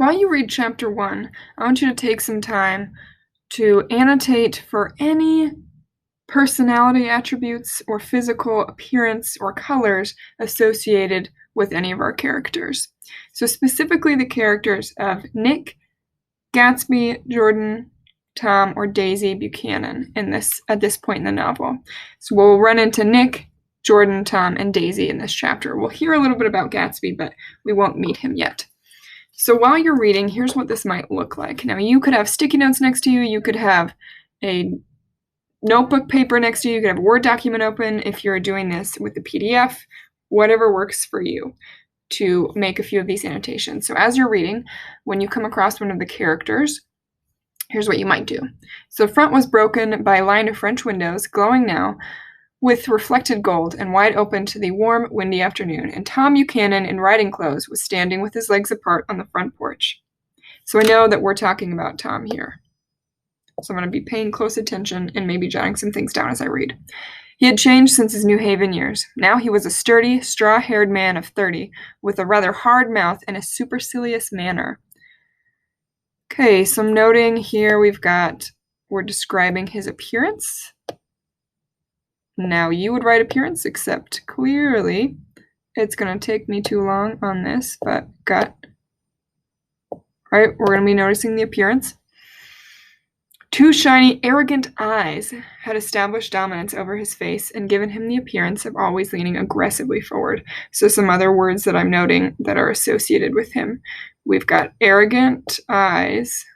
While you read chapter 1, I want you to take some time to annotate for any personality attributes or physical appearance or colors associated with any of our characters. So specifically the characters of Nick, Gatsby, Jordan, Tom, or Daisy Buchanan at this point in the novel. So we'll run into Nick, Jordan, Tom, and Daisy in this chapter. We'll hear a little bit about Gatsby, but we won't meet him yet. So while you're reading, here's what this might look like. Now, you could have sticky notes next to you. You could have a notebook paper next to you. You could have a Word document open if you're doing this with the PDF, whatever works for you to make a few of these annotations. So as you're reading, when you come across one of the characters, here's what you might do. So the front was broken by a line of French windows, glowing now, with reflected gold and wide open to the warm, windy afternoon, and Tom Buchanan in riding clothes was standing with his legs apart on the front porch. So I know that we're talking about Tom here. So I'm going to be paying close attention and maybe jotting some things down as I read. He had changed since his New Haven years. Now he was a sturdy, straw-haired man of 30, with a rather hard mouth and a supercilious manner. Okay, so I'm noting here we're describing his appearance. Now you would write appearance, except clearly it's going to take me too long on this, but right, we're going to be noticing the appearance. Two shiny, arrogant eyes had established dominance over his face and given him the appearance of always leaning aggressively forward. So some other words that I'm noting that are associated with him. We've got arrogant eyes.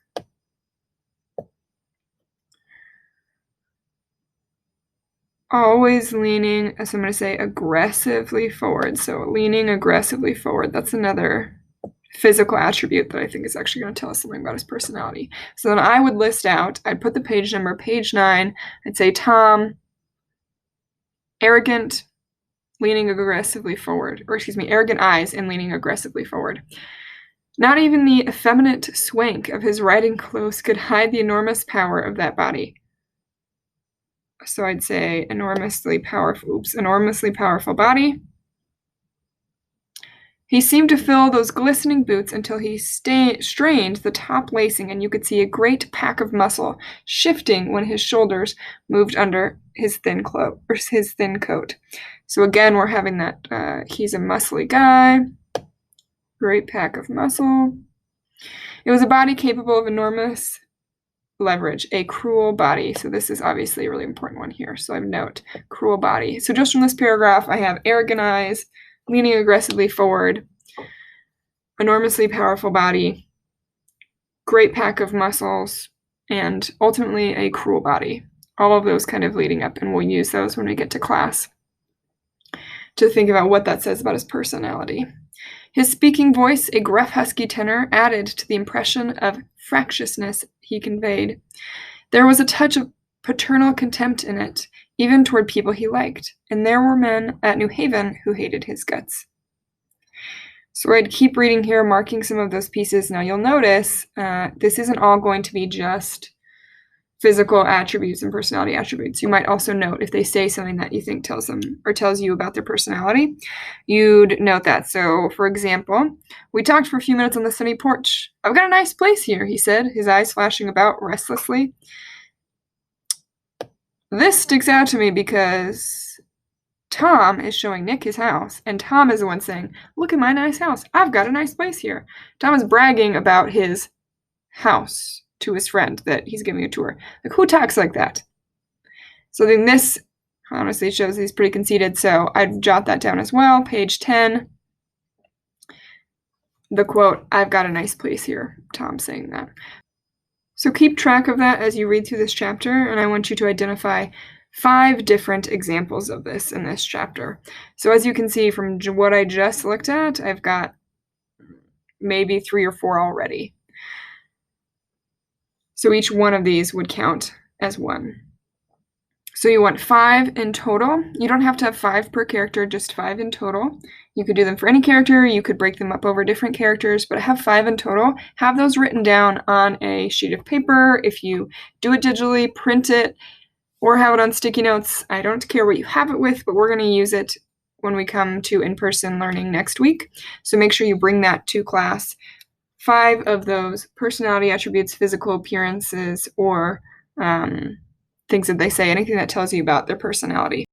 Always leaning, so I'm going to say aggressively forward. So leaning aggressively forward, that's another physical attribute that I think is actually going to tell us something about his personality. So then I would list out, I'd put the page number, page 9, I'd say Tom, arrogant, leaning aggressively forward, or excuse me, arrogant eyes and leaning aggressively forward. Not even the effeminate swank of his riding clothes could hide the enormous power of that body. So I'd say enormously powerful body. He seemed to fill those glistening boots until he strained the top lacing, and you could see a great pack of muscle shifting when his shoulders moved under his thin coat. So again, we're having that he's a muscly guy. Great pack of muscle. It was a body capable of enormous leverage, a cruel body. So this is obviously a really important one here. So I have note, cruel body. So just from this paragraph, I have arrogant eyes, leaning aggressively forward, enormously powerful body, great pack of muscles, and ultimately a cruel body. All of those kind of leading up, and we'll use those when we get to class to think about what that says about his personality. His speaking voice, a gruff, husky tenor, added to the impression of fractiousness he conveyed. There was a touch of paternal contempt in it, even toward people he liked, and there were men at New Haven who hated his guts. So I'd keep reading here, marking some of those pieces. Now you'll notice this isn't all going to be just physical attributes and personality attributes. You might also note if they say something that you think tells them or tells you about their personality, you'd note that. So, for example, we talked for a few minutes on the sunny porch. I've got a nice place here, he said, his eyes flashing about restlessly. This sticks out to me because Tom is showing Nick his house, and Tom is the one saying, look at my nice house. I've got a nice place here. Tom is bragging about his house to his friend that he's giving a tour. Like, who talks like that? So then this honestly shows he's pretty conceited, so I'd jot that down as well. Page 10, the quote, I've got a nice place here, Tom saying that. So keep track of that as you read through this chapter, and I want you to identify 5 different examples of this in this chapter. So as you can see from what I just looked at, I've got maybe 3 or 4 already. So each one of these would count as 1. So you want 5 in total. You don't have to have 5 per character, just 5 in total. You could do them for any character. You could break them up over different characters, but have 5 in total. Have those written down on a sheet of paper. If you do it digitally, print it, or have it on sticky notes. I don't care what you have it with, but we're going to use it when we come to in-person learning next week. So make sure you bring that to class 5 of those personality attributes, physical appearances, or things that they say, anything that tells you about their personality.